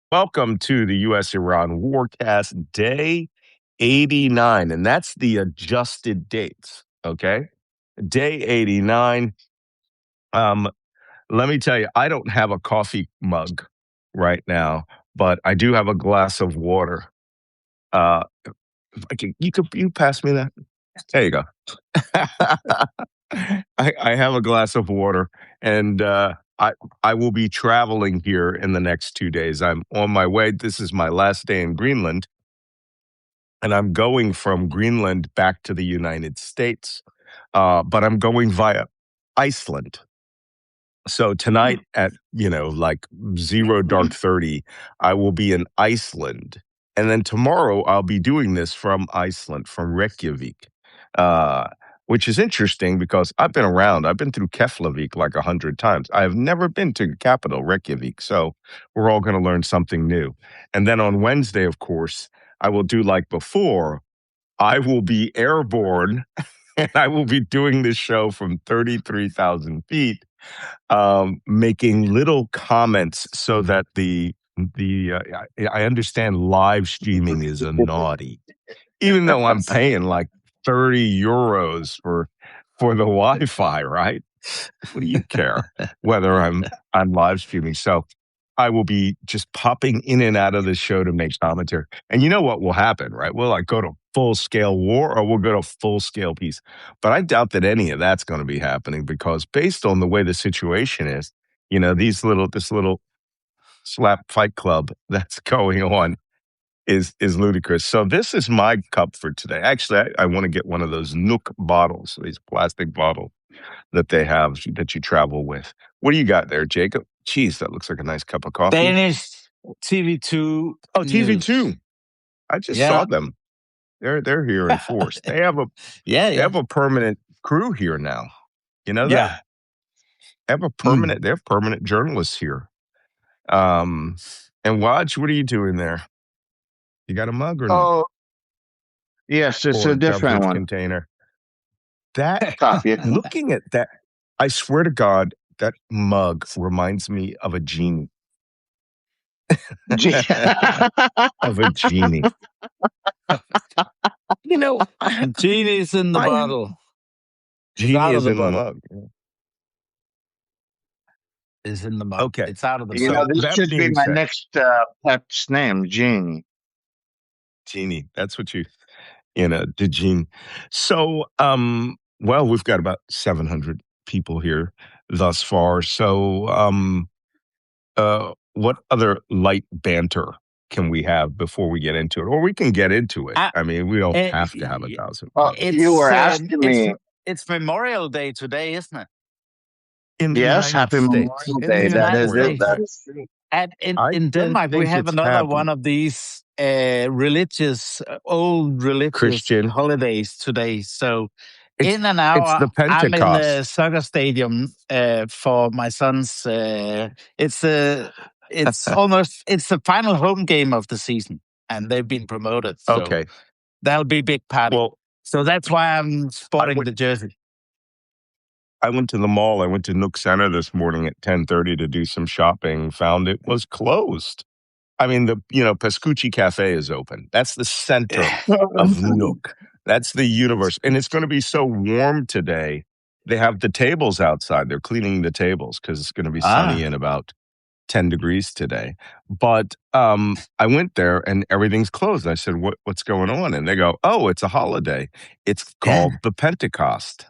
Welcome to the U.S.-Iran Warcast, day 89, and that's the adjusted dates, okay? Day 89. Let me tell you, I don't have a coffee mug right now, but I do have a glass of water. You pass me that? There you go. I have a glass of water, and I will be traveling here in the next 2 days. I'm on my way. This is my last day in Greenland, and I'm going from Greenland back to the United States, but I'm going via Iceland. So tonight at, like 0 dark 30, I will be in Iceland. And then tomorrow I'll be doing this from Iceland, from Reykjavik, uh, which is interesting because I've been around. I've been through Keflavik like 100 times. I have never been to the capital, Reykjavik. So we're all going to learn something new. And then on Wednesday, of course, I will do like before. I will be airborne and I will be doing this show from 33,000 feet, making little comments so that I understand live streaming is a naughty, even though I'm paying like 30 euros for the Wi-Fi, right? What do you care whether I'm live streaming? So I will be just popping in and out of the show to make commentary. And you know what will happen, right? We'll like go to full scale war or we'll go to full scale peace. But I doubt that any of that's going to be happening because based on the way the situation is, this little slap fight club that's going on is ludicrous. So this is my cup for today. Actually, I want to get one of those Nook bottles, these plastic bottles that they have that you travel with. What do you got there, Jacob? Geez, that looks like a nice cup of coffee. Danish TV2. Oh, TV2. I just saw them. They're here in force. They have they have a permanent crew here now. You know that? They have they have permanent journalists here. And Waj, what are you doing there? You got a mug or no? Oh, yes, it's a different one. Container. That looking at that, I swear to God, that mug reminds me of a genie. Of a genie. Genie's in the bottle. Genie is in the mug. Is in the mug. Okay. It's out of the mug. This should be my next pet's name, Genie. Genie. That's what the gene. So, well, we've got about 700 people here thus far. So, what other light banter can we have before we get into it? Or we can get into it. I mean, we don't have to have 1,000. You were asking me. It's Memorial Day today, isn't it? Yes, happy Memorial Day. That is it. That is true. And in Denmark, we have another one of these old religious Christian holidays today. So in an hour, it's the Pentecost. I'm in the soccer stadium for my son's. It's the final home game of the season, and they've been promoted. So that'll be a big party. Well, so that's why I'm sporting the jersey. I went to the mall. I went to Nook Center this morning at 10:30 to do some shopping. Found it was closed. I mean, the Pescucci Cafe is open. That's the center of Nook. That's the universe. And it's going to be so warm today. They have the tables outside. They're cleaning the tables because it's going to be sunny and about 10 degrees today. But I went there and everything's closed. I said, what's going on? And they go, oh, it's a holiday. It's called the Pentecost.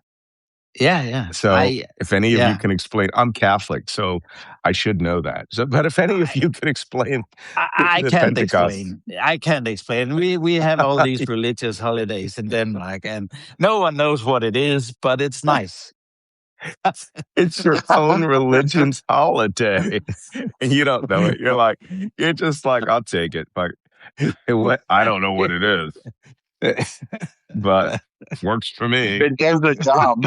Yeah. So if any of you can explain, I'm Catholic, so I should know that. So, but if any of you can explain, I can't explain. I can't explain. We have all these religious holidays in Denmark, and no one knows what it is, but it's nice. It's your own religion's holiday, and you don't know it. You're just like, I'll take it. Like, I don't know what it is, but works for me. It does the job.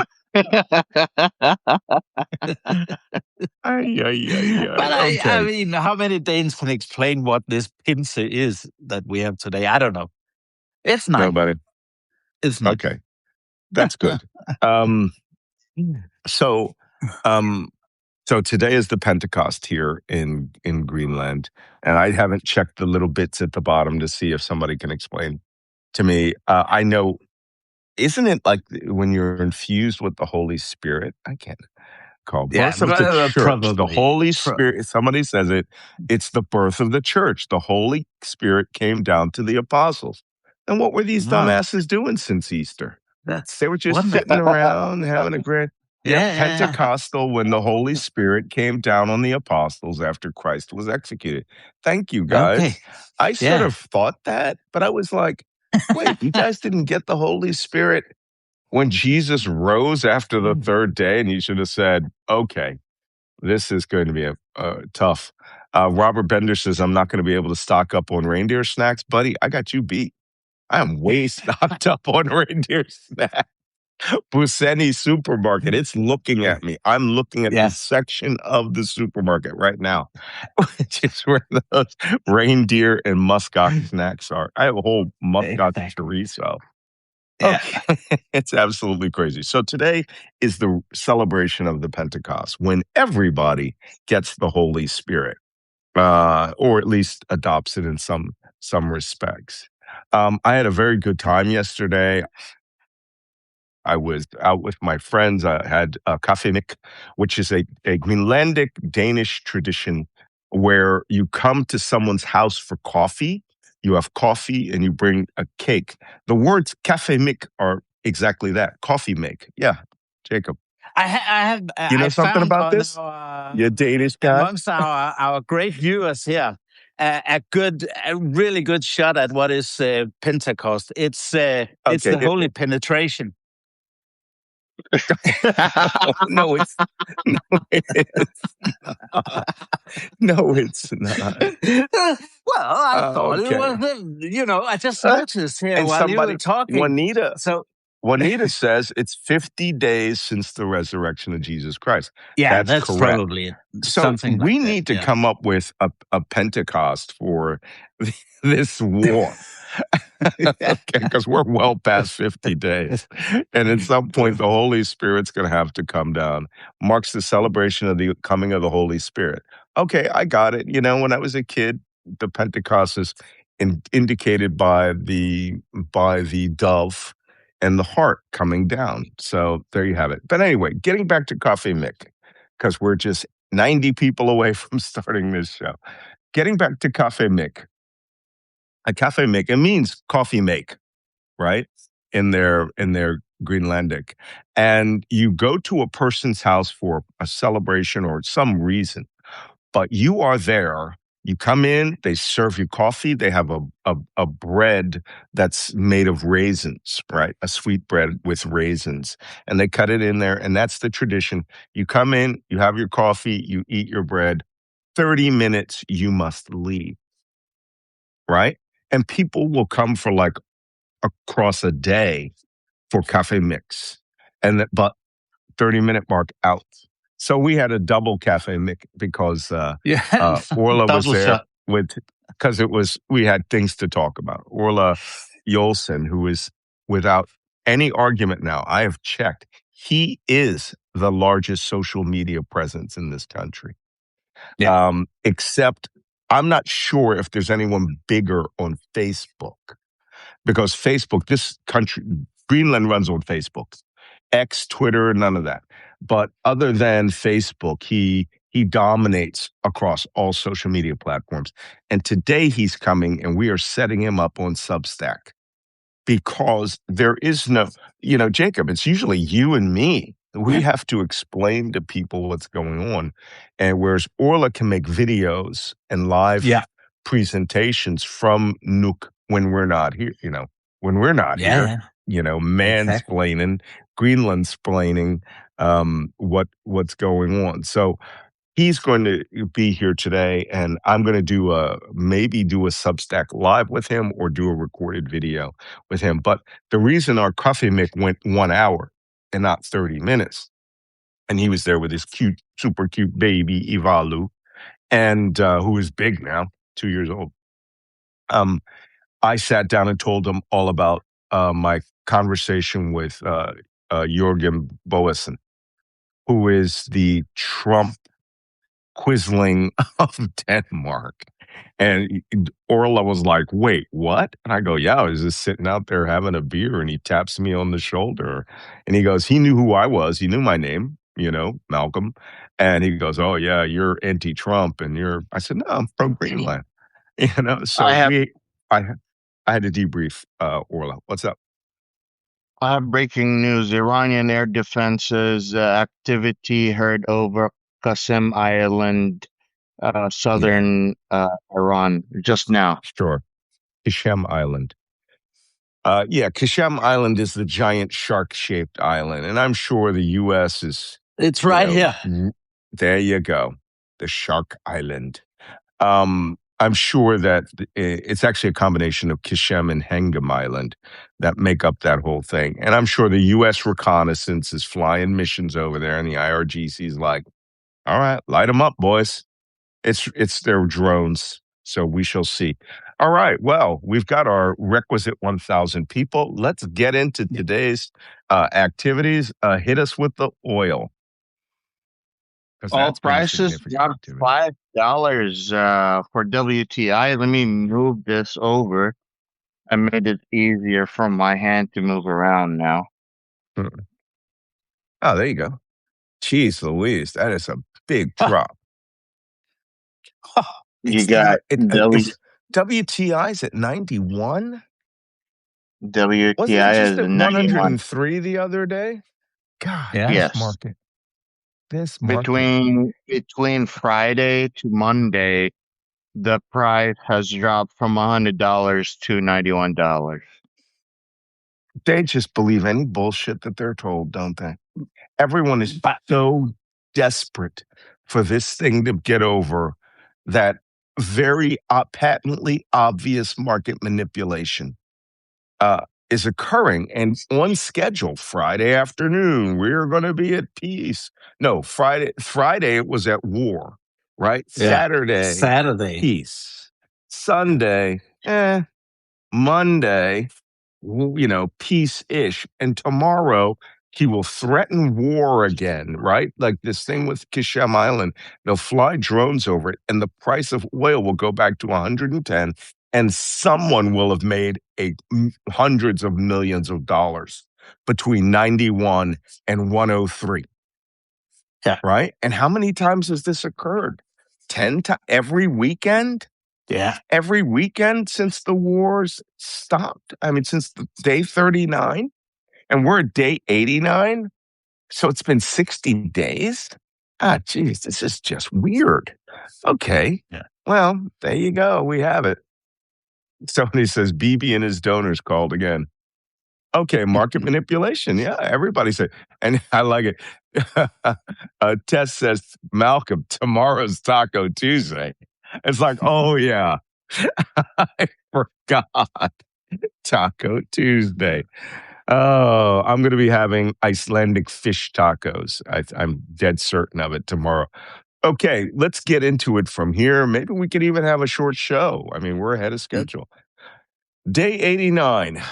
I mean, how many Danes can explain what this pince is that we have today? I don't know. It's nice. Nobody. It's nice. Okay, that's good. So So today is the Pentecost here in Greenland, and I haven't checked the little bits at the bottom to see if somebody can explain to me. I know, isn't it like when you're infused with the Holy Spirit? I can't call birth of the church. Probably. The Holy Spirit. Somebody says it. It's the birth of the church. The Holy Spirit came down to the apostles. And what were these dumbasses doing since Easter? They were just sitting around having a great. Yeah, Pentecostal, when the Holy Spirit came down on the apostles after Christ was executed. Thank you, guys. Okay. I sort of thought that, but I was like, wait, you guys didn't get the Holy Spirit when Jesus rose after the third day? And you should have said, okay, this is going to be a tough. Robert Bender says, I'm not going to be able to stock up on reindeer snacks. Buddy, I got you beat. I am way stocked up on reindeer snacks. Buseni supermarket. It's looking at me. I'm looking at the section of the supermarket right now, which is where those reindeer and muskox snacks are. I have a whole muskox chorizo. Okay. It's absolutely crazy. So today is the celebration of the Pentecost, when everybody gets the Holy Spirit, or at least adopts it in some respects. I had a very good time yesterday. I was out with my friends. I had a kaffemik, which is a Greenlandic Danish tradition where you come to someone's house for coffee. You have coffee and you bring a cake. The words kaffemik are exactly that, coffee make. Yeah, Jacob. I have. You know something about this? You're Danish guy. Amongst our great viewers here, a really good shot at what is Pentecost. It's the holy penetration. No, it's no, it's not. Well, I thought it was. I just noticed here while you were talking. Juanita says it's 50 days since the resurrection of Jesus Christ. Yeah, that's correct. Probably something. So we need to come up with a Pentecost for this war. Okay, because we're well past 50 days. And at some point, the Holy Spirit's going to have to come down. Marks the celebration of the coming of the Holy Spirit. Okay, I got it. When I was a kid, the Pentecost is indicated by the dove and the heart coming down. So there you have it. But anyway, getting back to Coffee Mick, because we're just 90 people away from starting this show. Getting back to Coffee Mick. A cafe make, it means coffee make, right? In their Greenlandic. And you go to a person's house for a celebration or some reason, but you are there. You come in, they serve you coffee. They have a bread that's made of raisins, right? A sweet bread with raisins. And they cut it in there. And that's the tradition. You come in, you have your coffee, you eat your bread. 30 minutes, you must leave, right? And people will come for like across a day for cafe mix, but 30-minute mark out. So we had a double cafe mix because Orla was there because we had things to talk about. Orla Jolson, who is without any argument now, I have checked, he is the largest social media presence in this country. Yeah. Except I'm not sure if there's anyone bigger on Facebook, because Facebook, this country, Greenland runs on Facebook, X, Twitter, none of that. But other than Facebook, he dominates across all social media platforms. And today he's coming and we are setting him up on Substack because there is no, Jacob, it's usually you and me. We have to explain to people what's going on. And whereas Orla can make videos and live presentations from Nuuk when we're not here, when we're not here, mansplaining, Greenlandsplaining what's going on. So he's going to be here today, and I'm going to maybe do a Substack live with him or do a recorded video with him. But the reason our coffee mic went 1 hour and not 30 minutes, and he was there with his super cute baby, Ivalu, and who is big now, 2 years old. I sat down and told him all about my conversation with Jørgen Boesen, who is the Trump quisling of Denmark. And Orla was like, wait, what? And I go, yeah, I was just sitting out there having a beer, and he taps me on the shoulder. And he goes, he knew who I was. He knew my name, Malcolm. And he goes, oh, yeah, you're anti-Trump. And I said, no, I'm pro-Greenland. So I had to debrief Orla. What's up? I have breaking news. Iranian air defenses activity heard over Qasem Island, southern Iran, just now. Sure. Qasem Island. Qasem Island is the giant shark-shaped island. And I'm sure the U.S. is... It's right here. There you go. The Shark Island. I'm sure that it's actually a combination of Qasem and Hengam Island that make up that whole thing. And I'm sure the U.S. reconnaissance is flying missions over there, and the IRGC is like, all right, light them up, boys. It's their drones, so we shall see. All right, well, we've got our requisite 1,000 people. Let's get into today's activities. Hit us with the oil. All prices dropped $5 for WTI. Let me move this over. I made it easier from my hand to move around now. Oh, there you go. Jeez Louise, that is a big drop. You got WTI's at 91? WTI Wasn't it just is at at 103 the other day? God, yes. This market. Between Friday to Monday, the price has dropped from $100 to $91. They just believe any bullshit that they're told, don't they? Everyone is so desperate for this thing to get over that very patently obvious market manipulation is occurring, and on schedule. Friday afternoon, we're going to be at peace. No, Friday it was at war, right? Yeah. Saturday, peace. Sunday, Monday, peace-ish. And tomorrow, he will threaten war again, right? Like this thing with Qasem Island. They'll fly drones over it, and the price of oil will go back to 110, and someone will have made hundreds of millions of dollars between 91 and 103. Yeah. Right? And how many times has this occurred? 10 times every weekend? Yeah. Every weekend since the wars stopped. I mean, since day 39, and we're at day 89. So it's been 60 days. Geez, this is just weird. Okay. Yeah. Well, there you go. We have it. Somebody says BB and his donors called again. Okay, market manipulation. Yeah, everybody said. And I like it. Tess says, Malcolm, tomorrow's Taco Tuesday. It's like, oh, yeah. I forgot. Taco Tuesday. Oh, I'm going to be having Icelandic fish tacos. I'm dead certain of it tomorrow. Okay, let's get into it from here. Maybe we could even have a short show. I mean, we're ahead of schedule. Day 89.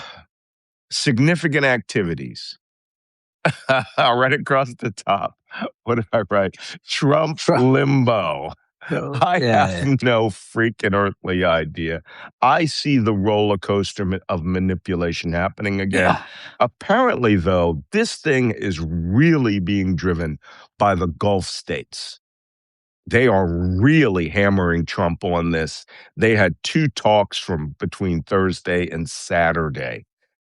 Significant activities. Right across the top. What did I write? Trump limbo. I have no freaking earthly idea. I see the roller coaster of manipulation happening again. Yeah. Apparently, though, this thing is really being driven by the Gulf states. They are really hammering Trump on this. They had 2 talks between Thursday and Saturday.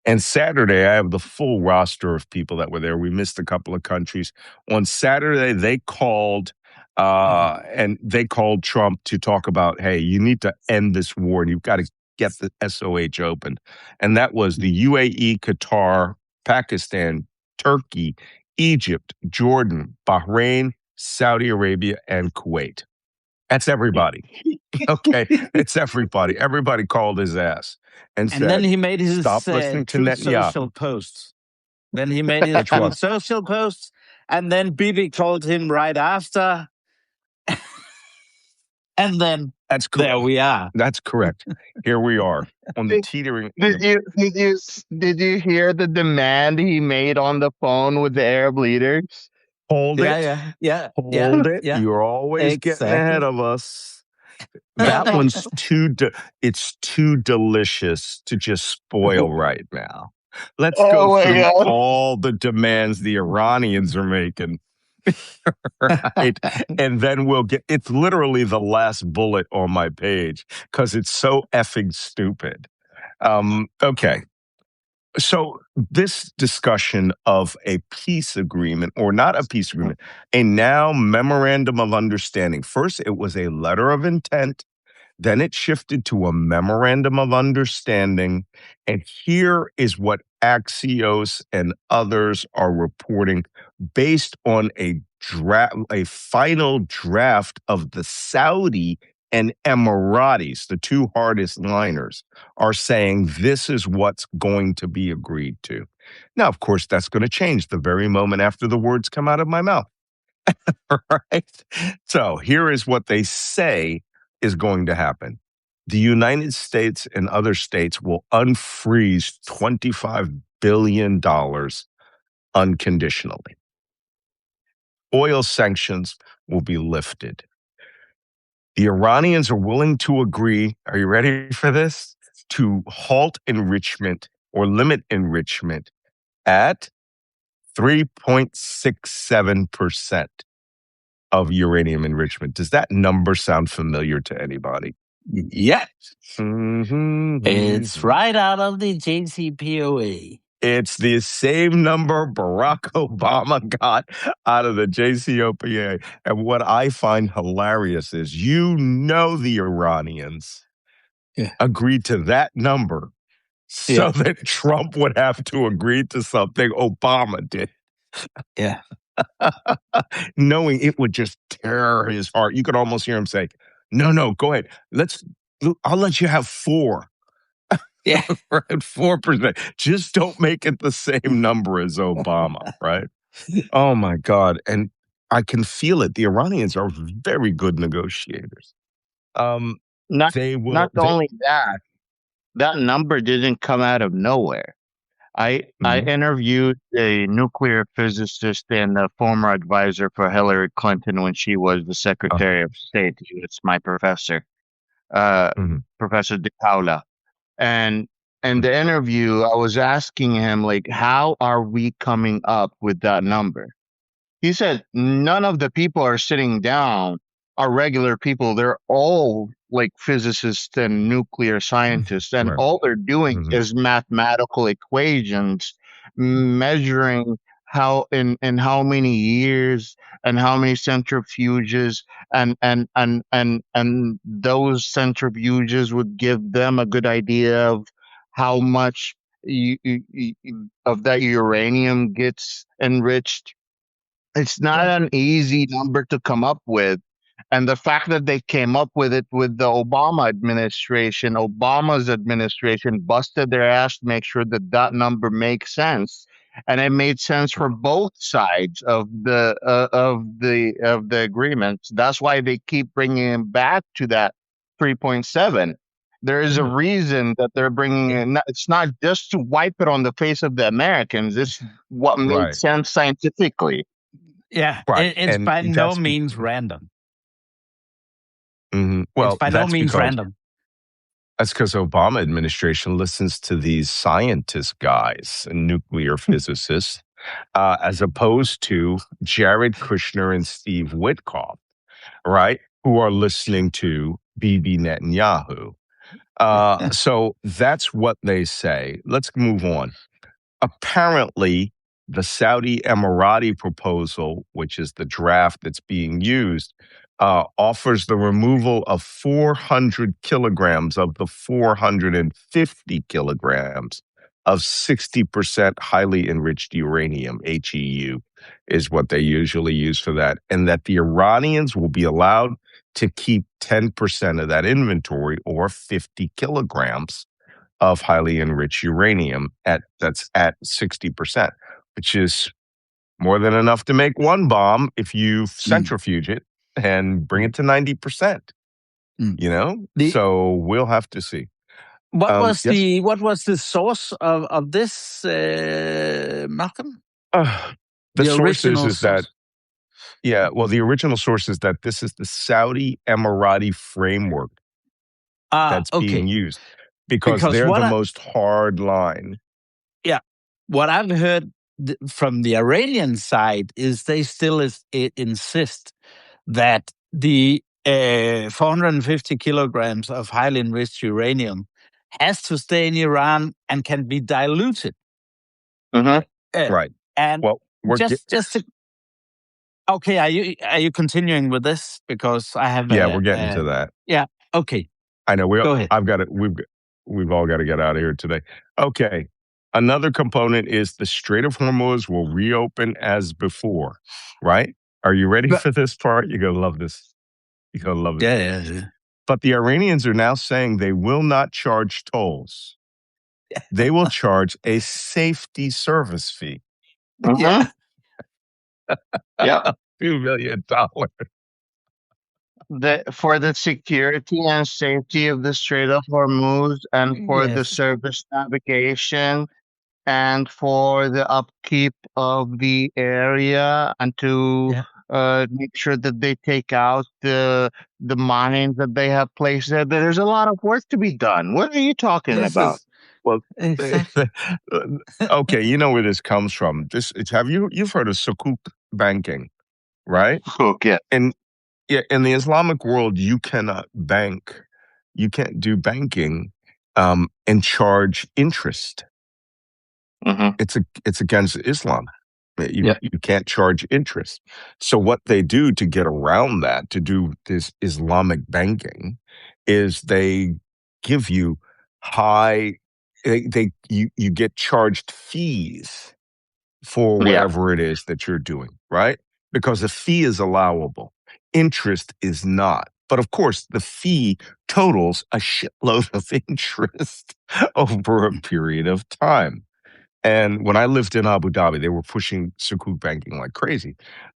And Saturday, I have the full roster of people that were there. We missed a couple of countries. On Saturday, they called Trump to talk about, hey, you need to end this war and you've got to get the SOH opened. And that was the UAE, Qatar, Pakistan, Turkey, Egypt, Jordan, Bahrain, Saudi Arabia, and Kuwait. That's everybody. Okay, it's everybody. Everybody called his ass and said, then he made his stop listening to Netanyahu. social posts. Then he made his social posts, and then Bibi called him right after. And then there we are. That's correct. Here we are on the teetering. Did you hear the demand he made on the phone with the Arab leaders? Hold it. Hold it. You're always getting ahead of us. That one's it's too delicious to just spoil right now. Let's go through all the demands the Iranians are making. Right. And then it's literally the last bullet on my page because it's so effing stupid. Okay. So this discussion of a peace agreement, or not a peace agreement, a now memorandum of understanding. First, it was a letter of intent. Then it shifted to a memorandum of understanding. And here is what Axios and others are reporting based on a final draft of the Saudi and Emiratis, the two hardest liners, are saying this is what's going to be agreed to. Now, of course, that's going to change the very moment after the words come out of my mouth. Right? So here is what they say is going to happen. The United States and other states will unfreeze $25 billion unconditionally. Oil sanctions will be lifted. The Iranians are willing to agree, are you ready for this? To halt enrichment or limit enrichment at 3.67% of uranium enrichment. Does that number sound familiar to anybody? Yes. It's right out of the JCPOA. It's the same number Barack Obama got out of the JCPOA. And what I find hilarious is, the Iranians agreed to that number so that Trump would have to agree to something Obama did. Yeah. Knowing it would just tear his heart. You could almost hear him say, no, go ahead. I'll let you have 4. Yeah. Right, 4%. Just don't make it the same number as Obama, right? Oh my God. And I can feel it. The Iranians are very good negotiators. Not only that, that number didn't come out of nowhere. I interviewed a nuclear physicist and a former advisor for Hillary Clinton when she was the Secretary of State. It's my professor, Professor De Paula. And in the interview, I was asking him, like, how are we coming up with that number? He said, none of the people are sitting down are regular people. They're all like physicists and nuclear scientists. And all they're doing is mathematical equations, measuring how in how many years and how many centrifuges and those centrifuges would give them a good idea of how much of that uranium gets enriched. It's not an easy number to come up with. And the fact that they came up with it with the Obama's administration busted their ass to make sure that that number makes sense. And it made sense for both sides of the agreement. That's why they keep bringing it back to that 3.7. There is a reason that they're bringing it. It's not just to wipe it on the face of the Americans. It's what made sense scientifically. Yeah, it's by no means random. Well, it's by no means random. That's because Obama administration listens to these scientist guys and nuclear physicists, as opposed to Jared Kushner and Steve Witkoff, right? Who are listening to Bibi Netanyahu. So that's what they say. Let's move on. Apparently, the Saudi Emirati proposal, which is the draft that's being used, offers the removal of 400 kilograms of the 450 kilograms of 60% highly enriched uranium, HEU, is what they usually use for that. And that the Iranians will be allowed to keep 10% of that inventory, or 50 kilograms of highly enriched uranium that's at 60%, which is more than enough to make one bomb if you centrifuge it and bring it to 90%. So we'll have to see. What was the source of this, Malcolm? The source is that Yeah, well, the original source is that this is the Saudi Emirati framework that's being used because they're the most hard line. Yeah. What I've heard from the Iranian side is they still insist that the 450 kilograms of highly enriched uranium has to stay in Iran and can be diluted. Right. And well, just to, okay, are you continuing with this? Because I have we're getting to that. Yeah. Okay. I know. Go ahead. We've all got to get out of here today. Okay. Another component is the Strait of Hormuz will reopen as before. Right? Are you ready for this part? You're gonna love this. You're gonna love it. Yeah. But the Iranians are now saying they will not charge tolls. They will charge a safety service fee. Yeah. Yeah. $2 million. For the security and safety of the Strait of Hormuz, and for the service navigation, and for the upkeep of the area, and to make sure that they take out the mines that they have placed there. There's a lot of work to be done. What are you talking about? Well, exactly. Okay, you know where this comes from. You've heard of sukuk banking, right? Sukuk, yeah. And in the Islamic world, you can't do banking and charge interest. It's against Islam. You can't charge interest. So what they do to get around that, to do this Islamic banking, is they give you you get charged fees for whatever it is that you're doing, right? Because a fee is allowable. Interest is not. But of course, the fee totals a shitload of interest over a period of time. And when I lived in Abu Dhabi, they were pushing sukuk banking like crazy.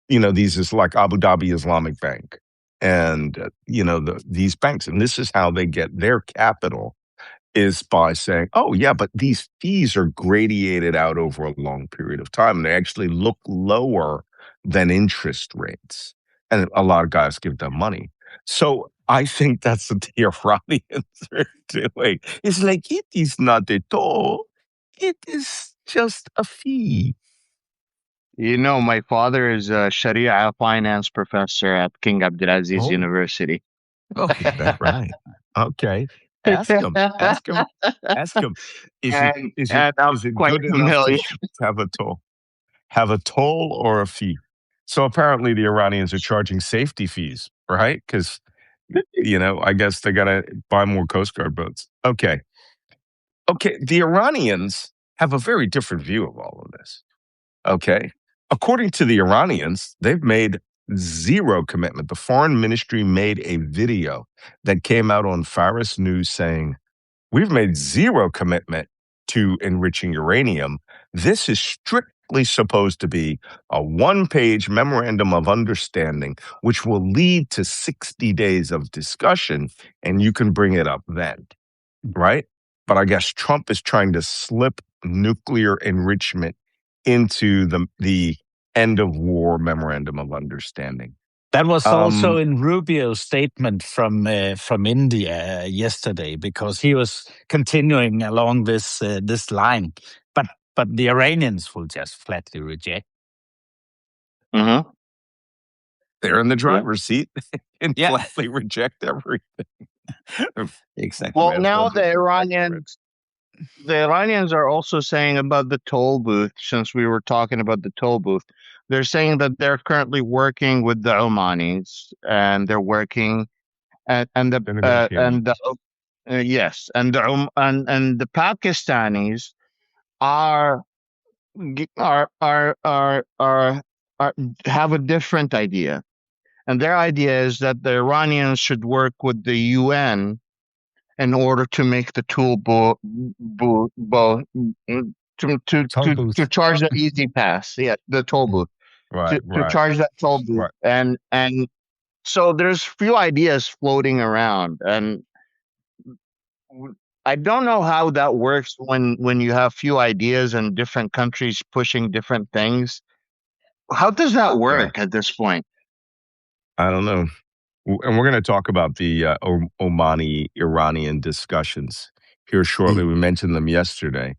These is like Abu Dhabi Islamic Bank. And, these banks, and this is how they get their capital, is by saying, oh, yeah, but these fees are gradiated out over a long period of time. And they actually look lower than interest rates. And a lot of guys give them money. So I think that's what the Iranians are doing. It's like, it is not at all. It is just a fee. My father is a Sharia finance professor at King Abdulaziz University. Oh, is that right? Okay. Ask him. Ask him. Ask him. Is it good enough to have a toll? Have a toll or a fee? So apparently the Iranians are charging safety fees, right? Because, I guess they got to buy more Coast Guard boats. Okay. The Iranians have a very different view of all of this. Okay. According to the Iranians, they've made zero commitment. The foreign ministry made a video that came out on Faris News saying, we've made zero commitment to enriching uranium. This is strictly supposed to be a one-page memorandum of understanding, which will lead to 60 days of discussion, and you can bring it up then, right? But I guess Trump is trying to slip nuclear enrichment into the end of war memorandum of understanding. That was also in Rubio's statement from India yesterday, because he was continuing along this line. But the Iranians will just flatly reject. They're in the driver's seat and flatly reject everything. Exactly. Well, now the Iranians are also saying about the toll booth, since we were talking about the toll booth. They're saying that they're currently working with the Omanis, and they're working and the Pakistanis are have a different idea. And their idea is that the Iranians should work with the UN in order to make the toll to charge the easy pass. Yeah, the toll booth. Right, to charge that toll booth. Right. And so there's few ideas floating around, and I don't know how that works when you have few ideas and different countries pushing different things. How does that work at this point? I don't know. And we're going to talk about the Omani-Iranian discussions here shortly. We mentioned them yesterday.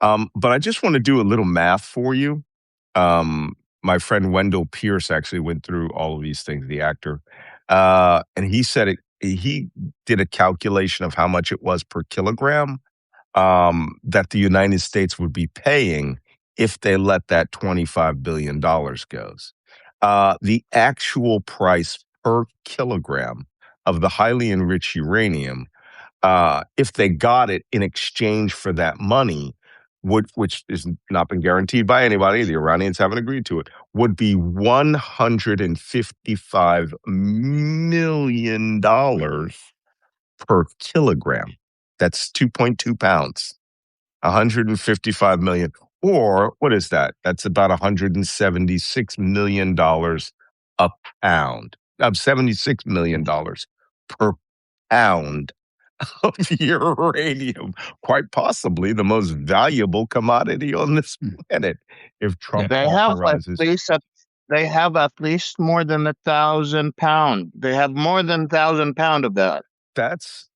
But I just want to do a little math for you. My friend Wendell Pierce actually went through all of these things, the actor. And he said he did a calculation of how much it was per kilogram that the United States would be paying if they let that $25 billion goes. The actual price per kilogram of the highly enriched uranium, if they got it in exchange for that money, which has not been guaranteed by anybody, the Iranians haven't agreed to it, would be $155 million per kilogram. That's 2.2 pounds. 155 million. Or what is that? That's about $176 million a pound. $76 million per pound of uranium. Quite possibly the most valuable commodity on this planet if Trump authorizes. They have at least more than 1,000 pounds. They have more than 1,000 pounds of that. That's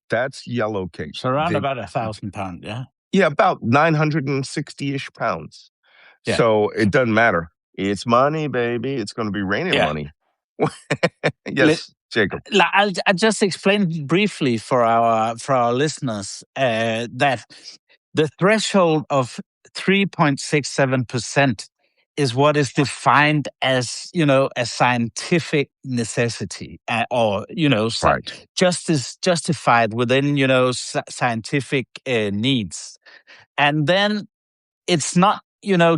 yellow cake. So around about 1,000 pounds, yeah? Yeah, about 960-ish pounds. Yeah. So it doesn't matter. It's money, baby. It's going to be raining money. Yes, Jacob. I'll just explain briefly for our listeners that the threshold of 3.67% is what is defined as, a scientific necessity, or justified within, scientific needs. And then it's not,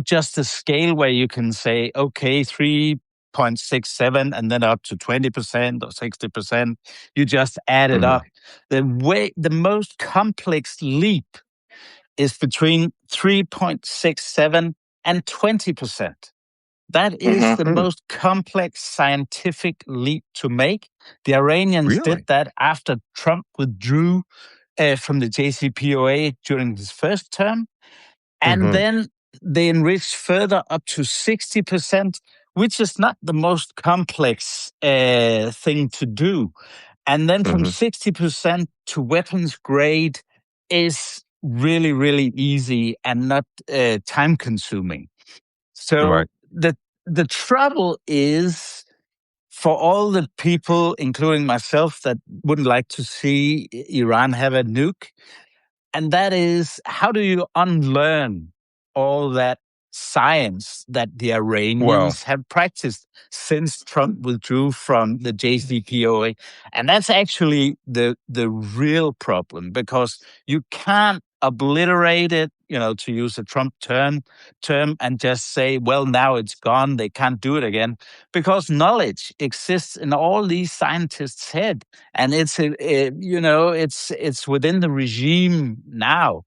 just a scale where you can say, okay, 3.67 and then up to 20% or 60%. You just add it up. The most complex leap is between 3.67 and 20%. That is the most complex scientific leap to make. The Iranians did that after Trump withdrew from the JCPOA during his first term. And then they enriched further up to 60%, which is not the most complex thing to do. And then from 60% to weapons grade is really, really easy and not time consuming. So the trouble is, for all the people, including myself, that wouldn't like to see Iran have a nuke, and that is, how do you unlearn all that science that the Iranians have practiced since Trump withdrew from the JCPOA? And that's actually the real problem, because you can't obliterate it, to use a Trump term, and just say, well, now it's gone, they can't do it again, because knowledge exists in all these scientists' head, and it's within the regime now.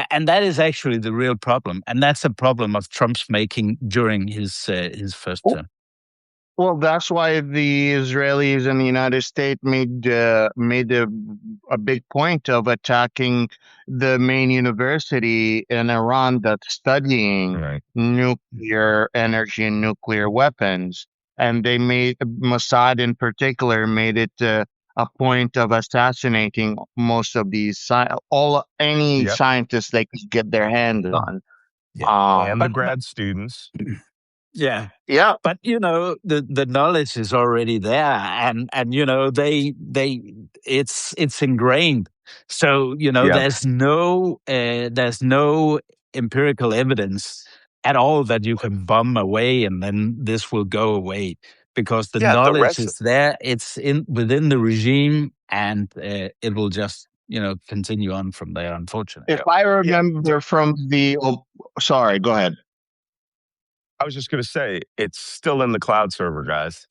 And that is actually the real problem. And that's a problem of Trump's making during his first term. Well, that's why the Israelis and the United States made a big point of attacking the main university in Iran that's studying nuclear energy and nuclear weapons. And they made, Mossad in particular, made it a point of assassinating most of these scientists they could get their hands on. And the grad students. Yeah. Yeah. But the knowledge is already there, and it's ingrained. So there's no empirical evidence at all that you can bomb away and then this will go away, because the knowledge is there. It's within the regime, and it will just continue on from there, unfortunately. If I remember from sorry, go ahead. I was just going to say, it's still in the cloud server, guys.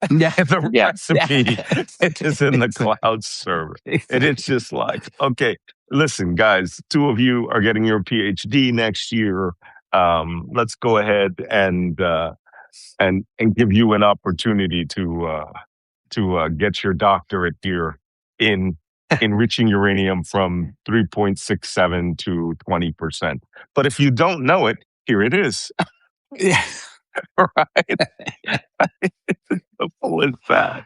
Yeah, the recipe it is in the cloud server. And it's just like, okay, listen, guys, 2 of you are getting your PhD next year. Let's go ahead and give you an opportunity to get your doctorate here in enriching uranium from 3.67 to 20%. But if you don't know it, here it is. Yeah. Right. simple as that.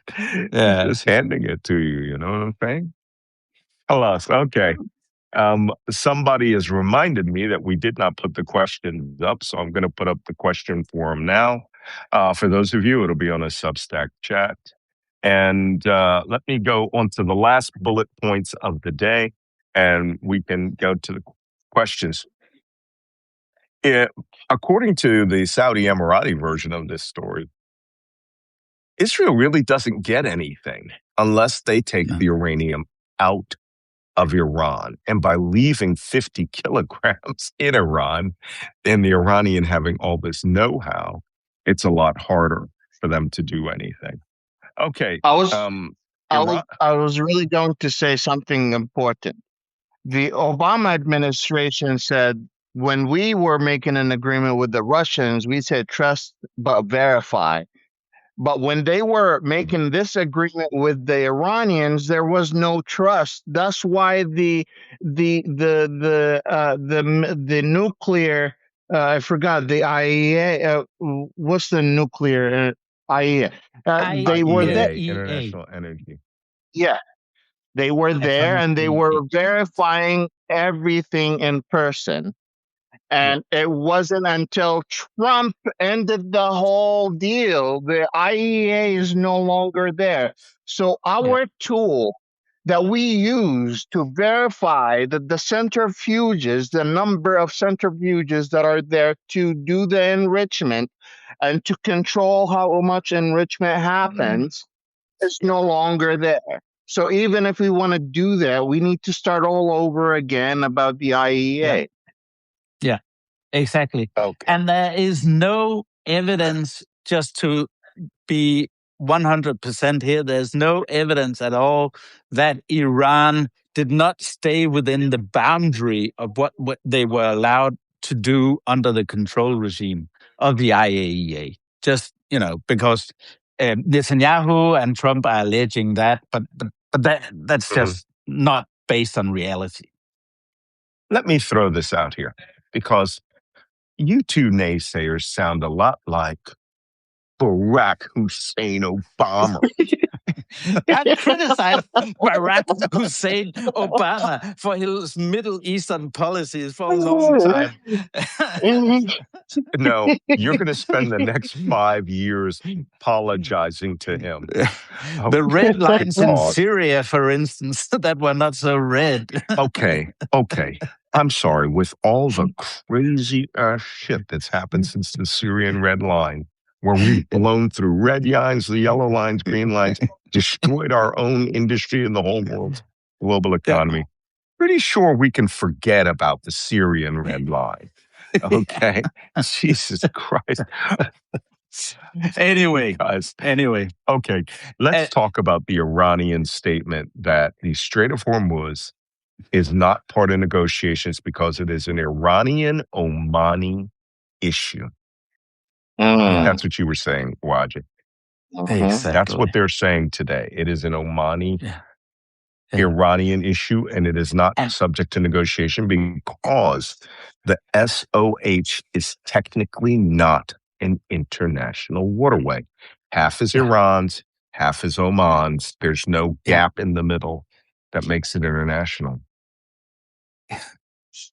Yeah. Just handing it to you. You know what I'm saying? Alas, okay. Somebody has reminded me that we did not put the questions up, so I'm going to put up the question form now. For those of you, it'll be on a Substack chat. And let me go on to the last bullet points of the day, and we can go to the questions. According to the Saudi Emirati version of this story, Israel really doesn't get anything unless they take the uranium out of Iran. And by leaving 50 kilograms in Iran and the Iranian having all this know-how, it's a lot harder for them to do anything. Okay. I was really going to say something important. The Obama administration said when we were making an agreement with the Russians, we said trust but verify. But when they were making this agreement with the Iranians, there was no trust. That's why the nuclear I forgot the IEA. What's the nuclear IEA? They were there. International Energy. Yeah, they were there and they were verifying everything in person. And it wasn't until Trump ended the whole deal, the IEA is no longer there. So our tool that we use to verify that the centrifuges, the number of centrifuges that are there to do the enrichment and to control how much enrichment happens is no longer there. So even if we want to do that, we need to start all over again about the IEA. Yeah, exactly. Okay. And there is no evidence, just to be 100% here, there's no evidence at all that Iran did not stay within the boundary of what they were allowed to do under the control regime of the IAEA. Just, because Netanyahu and Trump are alleging that, but that's just not based on reality. Let me throw this out here, because you two naysayers sound a lot like Barack Hussein Obama. I criticize Barack Hussein Obama for his Middle Eastern policies for a long time. No, you're going to spend the next 5 years apologizing to him. The red lines in Syria, for instance, that were not so red. Okay. I'm sorry. With all the crazy shit that's happened since the Syrian red line, where we've blown through red lines, the yellow lines, green lines, destroyed our own industry and the whole world's global economy. Pretty sure we can forget about the Syrian red line. Okay? Jesus Christ. Anyway. Okay. Let's talk about the Iranian statement that the Strait of Hormuz is not part of negotiations because it is an Iranian-Omani issue. That's what you were saying, Wajeeh. Exactly. That's what they're saying today. It is an Omani-Iranian issue, and it is not subject to negotiation because the SOH is technically not an international waterway. Half is Iran's, half is Oman's. There's no gap in the middle that makes it international.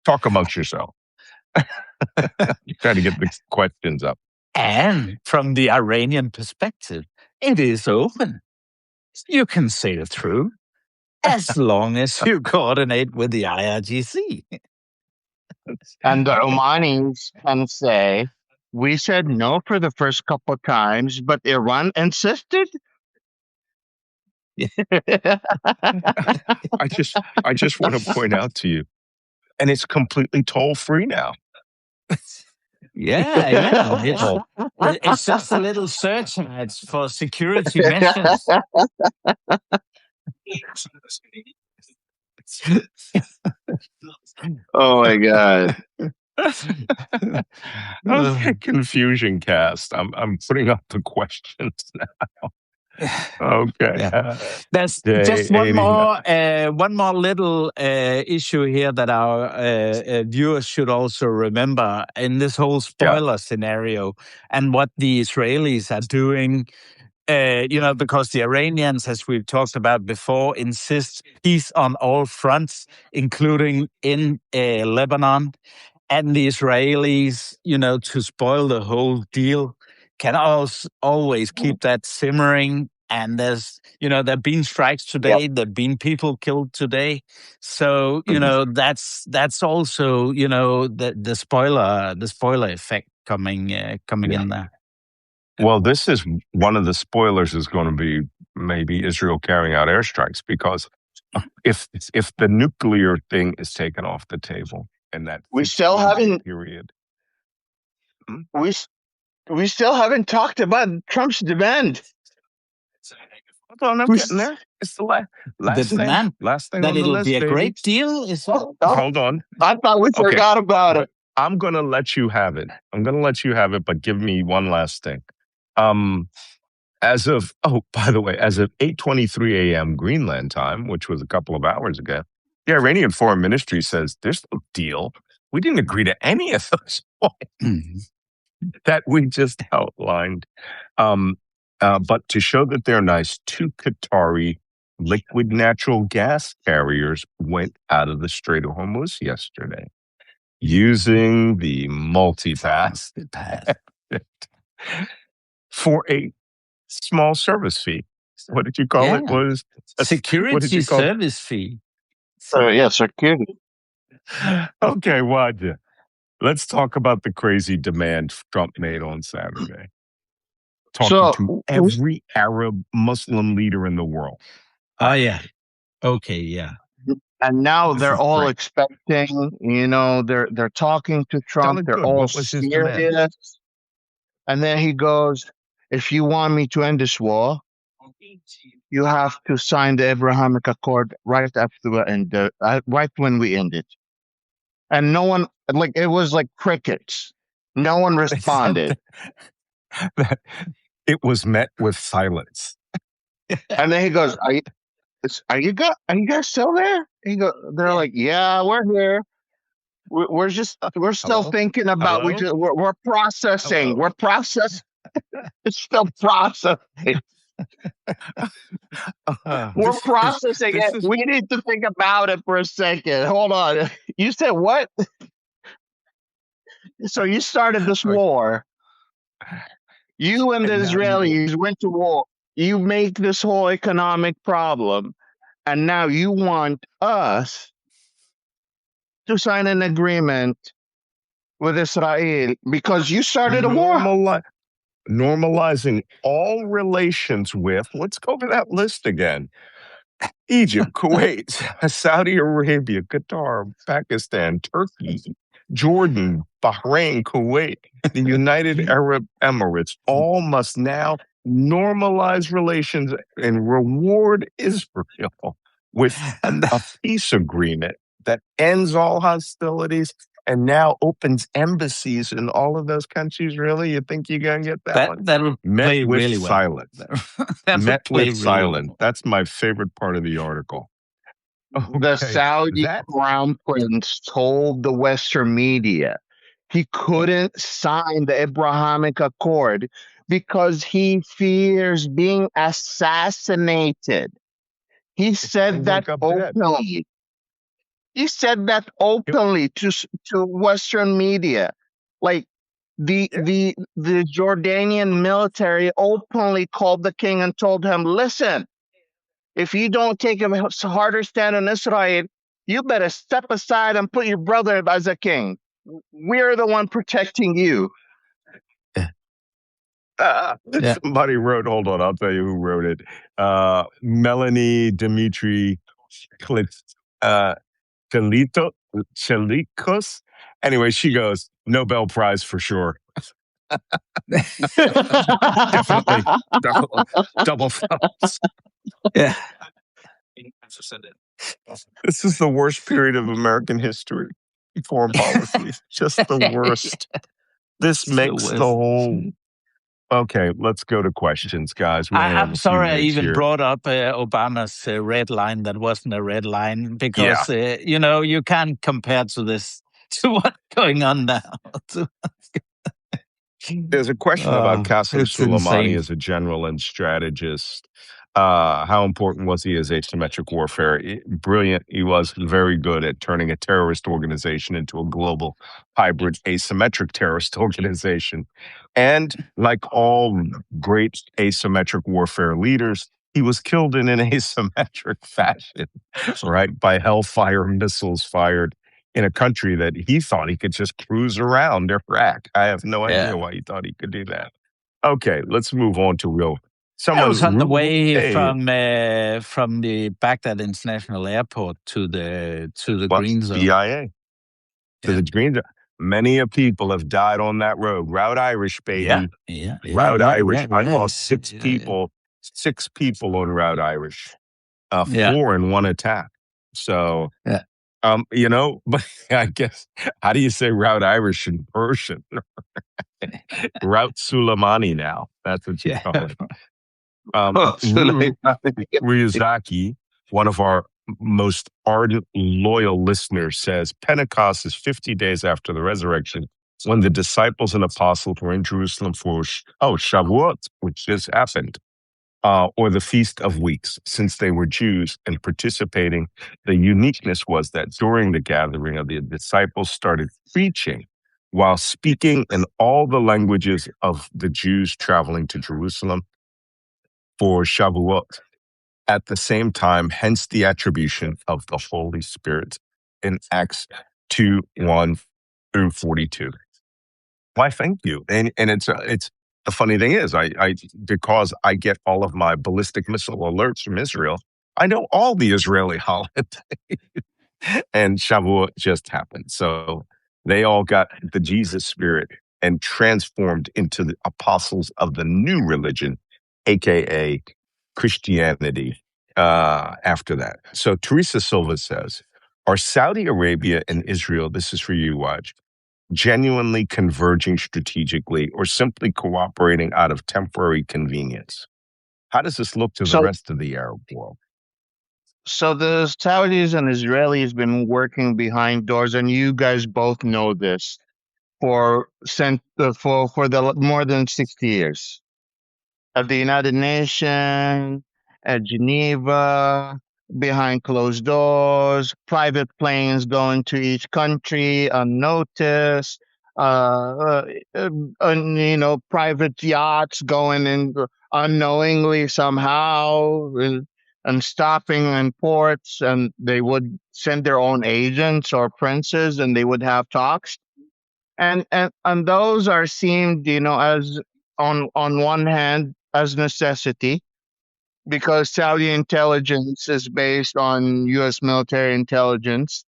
Talk amongst yourself. Trying to get the questions up. And from the Iranian perspective, it is open. You can sail through as long as you coordinate with the IRGC. And the Omanis can say, we said no for the first couple of times, but Iran insisted. I just want to point out to you, and it's completely toll-free now. Yeah. It's just a little surcharge for security measures. Oh my God. Okay, Confusion Cast. I'm putting up the questions now. Okay. There's just one more little issue here that our viewers should also remember in this whole spoiler scenario, and what the Israelis are doing because the Iranians, as we've talked about before, insist peace on all fronts, including in Lebanon. And the Israelis, to spoil the whole deal, can always keep that simmering. And there've been strikes today. Yep. There've been people killed today. So, that's also, the spoiler effect coming in there. Well, this is one of the spoilers is going to be maybe Israel carrying out airstrikes, because if the nuclear thing is taken off the table and that we still haven't period, we still haven't talked about Trump's demand. Hold on, I'm getting there. It's the last thing. Last thing that on the it'll list, be a baby. great deal. Hold on. I thought we forgot about it. I'm going to let you have it. But give me one last thing. By the way, as of 8:23 a.m. Greenland time, which was a couple of hours ago, the Iranian Foreign Ministry says there's no deal. We didn't agree to any of those points that we just outlined. But to show that they're nice, 2 Qatari liquid natural gas carriers went out of the Strait of Hormuz yesterday using the multipass for a small service fee. What did you call it? Was security service fee. Security. Okay, Wajeeh. Let's talk about the crazy demand Trump made on Saturday. Talking to every Arab Muslim leader in the world. Oh, yeah. Okay, yeah. And now they're all expecting, they're talking to Trump. They're all serious. And then he goes, if you want me to end this war, you have to sign the Abrahamic Accord right when we end it. And no one, it was like crickets. No one responded. It was met with silence. And then he goes, are you guys still there? They're like, yeah, we're here. We're still thinking about, we're processing. We're processing. It's still processing. We're processing it. We need to think about it for a second. Hold on. You said what? So you started this war. You and the Israelis went to war. You make this whole economic problem. And now you want us to sign an agreement with Israel because you started a war. Normalizing all relations with, let's go over that list again. Egypt, Kuwait, Saudi Arabia, Qatar, Pakistan, Turkey, Jordan, Bahrain, Kuwait, the United Arab Emirates, all must now normalize relations and reward Israel with a peace agreement that ends all hostilities and now opens embassies in all of those countries. Really? You think you're going to get that one? That would play really well. Silence. Met with silence. That's my favorite part of the article. Okay. The Saudi crown prince told the Western media he couldn't sign the Abrahamic Accord because he fears being assassinated. He said that openly. He said that openly to Western media. Like the Jordanian military openly called the king and told him, listen, if you don't take a harder stand on Israel, you better step aside and put your brother as a king. We're the one protecting you. Somebody wrote, hold on, I'll tell you who wrote it. Melanie Dimitri Chalikos. Anyway, she goes, Nobel Prize for sure. Definitely. Double thumbs. Yeah. This is the worst period of American history. Foreign policy. Just the worst. This makes the whole... Okay, let's go to questions, guys. I'm sorry I even brought up Obama's red line that wasn't a red line because, you can't compare to what's going on now. There's a question about Qasem It's Soleimani insane. as a general and strategist. How important was he as asymmetric warfare? Brilliant. He was very good at turning a terrorist organization into a global hybrid asymmetric terrorist organization. And like all great asymmetric warfare leaders, he was killed in an asymmetric fashion, right? By hellfire missiles fired in a country that he thought he could just cruise around Iraq. I have no idea why he thought he could do that. Okay, let's move on to real. I was on the way Hey, from the Baghdad International Airport to the what? Green Zone. BIA. To the Green Zone. Many of people have died on that road. Route Irish, baby. Route Irish. I lost six people on Route Irish. 4 in one attack. So, you know, but I guess, how do you say Route Irish in Persian? Route Soleimani now. That's what you call it. Ryuzaki, one of our most ardent, loyal listeners, says Pentecost is 50 days after the resurrection, when the disciples and apostles were in Jerusalem for Shavuot, which just happened, or the Feast of Weeks, since they were Jews and participating. The uniqueness was that during the gathering of the disciples started preaching while speaking in all the languages of the Jews traveling to Jerusalem for Shavuot at the same time, hence the attribution of the Holy Spirit in Acts 2:1-42. Why, thank you. And it's the funny thing is, I because I get all of my ballistic missile alerts from Israel, I know all the Israeli holidays. And Shavuot just happened. So they all got the Jesus spirit and transformed into the apostles of the new religion, aka Christianity, after that. So Teresa Silva says, are Saudi Arabia and Israel, this is for you, Waj, genuinely converging strategically or simply cooperating out of temporary convenience? How does this look to the rest of the Arab world? So the Saudis and Israelis been working behind doors, and you guys both know this for the more than 60 years. At the United Nations, at Geneva, behind closed doors, private planes going to each country unnoticed, private yachts going in unknowingly somehow and stopping in ports, and they would send their own agents or princes, and they would have talks. And those are seen, as on one hand as necessity, because Saudi intelligence is based on U.S. military intelligence,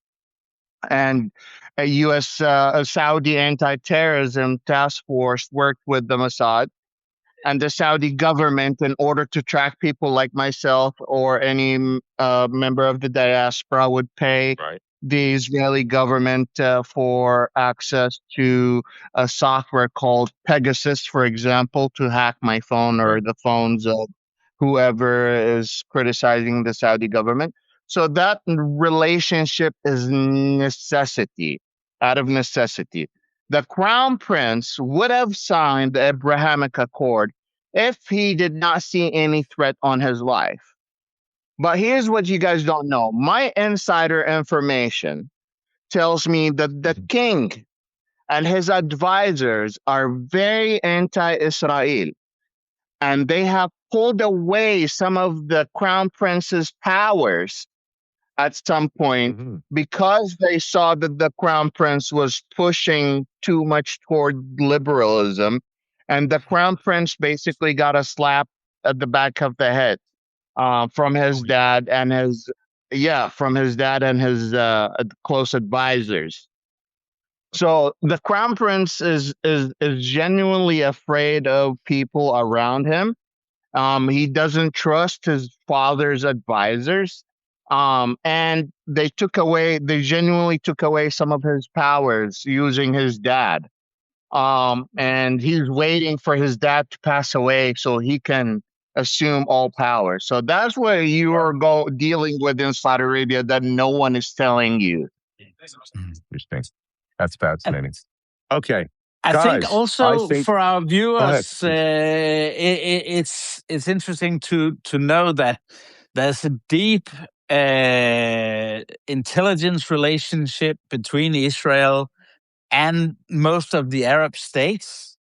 and a Saudi anti-terrorism task force worked with the Mossad and the Saudi government in order to track people like myself or any member of the diaspora would pay the Israeli government for access to a software called Pegasus, for example, to hack my phone or the phones of whoever is criticizing the Saudi government. So that relationship is necessity, out of necessity. The crown prince would have signed the Abrahamic Accord if he did not see any threat on his life. But here's what you guys don't know. My insider information tells me that the king and his advisors are very anti-Israel, and they have pulled away some of the crown prince's powers at some point because they saw that the crown prince was pushing too much toward liberalism, and the crown prince basically got a slap at the back of the head from his dad and his close advisors. So the crown prince is genuinely afraid of people around him. He doesn't trust his father's advisors. And they genuinely took away some of his powers using his dad. And he's waiting for his dad to pass away so he can assume all power. So that's what you are dealing with in Saudi Arabia that no one is telling you. Interesting. That's fascinating. Okay. I Guys, think also for our viewers, ahead, it's interesting to know that there's a deep intelligence relationship between Israel and most of the Arab states.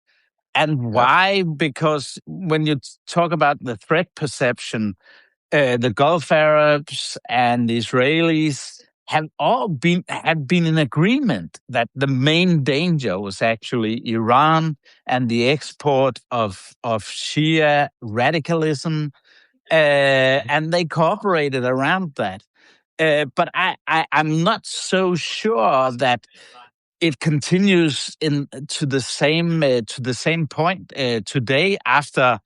And why? Because when you talk about the threat perception, the Gulf Arabs and the Israelis have been in agreement that the main danger was actually Iran and the export of Shia radicalism, and they cooperated around that. But I'm not so sure that it continues to the same point today after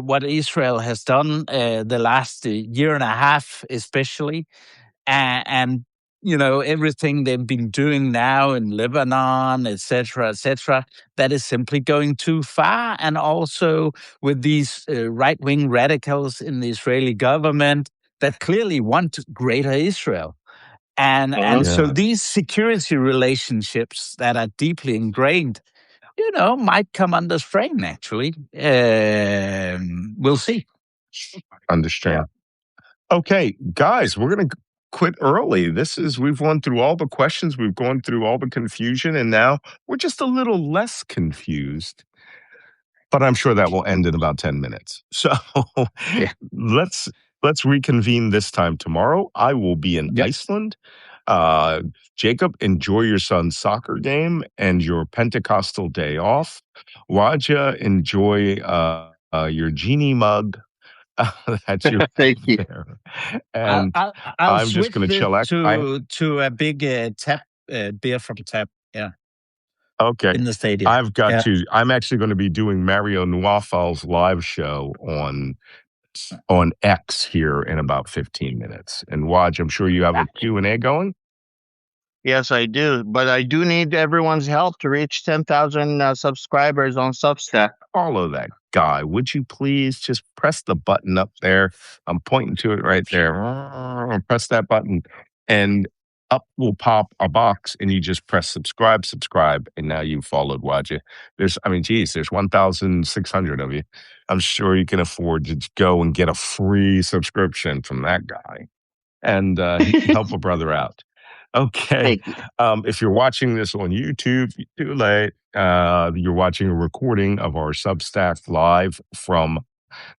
what Israel has done the last year and a half, especially, and everything they've been doing now in Lebanon, etc., that is simply going too far, and also with these right-wing radicals in the Israeli government that clearly want greater Israel. And so these security relationships that are deeply ingrained, might come under strain, actually. We'll see. Understand. Okay, guys, we're going to quit early. We've gone through all the questions, we've gone through all the confusion, and now we're just a little less confused. But I'm sure that will end in about 10 minutes. So let's reconvene this time tomorrow. I will be in Iceland. Jacob, enjoy your son's soccer game and your Pentecostal day off. Wajeeh, enjoy your genie mug that you Thank you. there. And I'll I'm switch just going to chillax. to a big tap beer from tap. Yeah. Okay. In the stadium. I've got to. I'm actually going to be doing Mario Nwafal's live show on X here in about 15 minutes. And Waj, I'm sure you have a Q&A going. Yes, I do. But I do need everyone's help to reach 10,000 subscribers on Substack. Follow that guy. Would you please just press the button up there? I'm pointing to it right there. Press that button and up will pop a box and you just press subscribe, and now you've followed Wajeeh. There's 1,600 of you. I'm sure you can afford to go and get a free subscription from that guy and help a brother out. Okay. If you're watching this on YouTube, too late. You're watching a recording of our Substack live from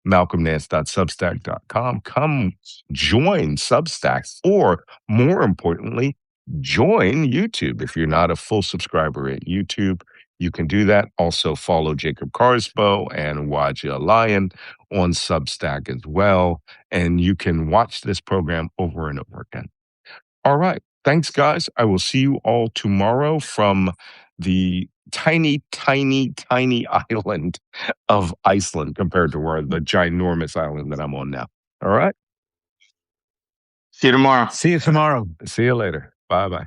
malcolmnance.substack.com. Come join Substack, or more importantly, join YouTube. If you're not a full subscriber at YouTube, you can do that. Also follow Jacob Carsbo and Wajeeh Lion on Substack as well. And you can watch this program over and over again. All right. Thanks, guys. I will see you all tomorrow from the tiny, tiny, tiny island of Iceland compared to the ginormous island that I'm on now. All right. See you tomorrow. See you tomorrow. See you later. Bye-bye.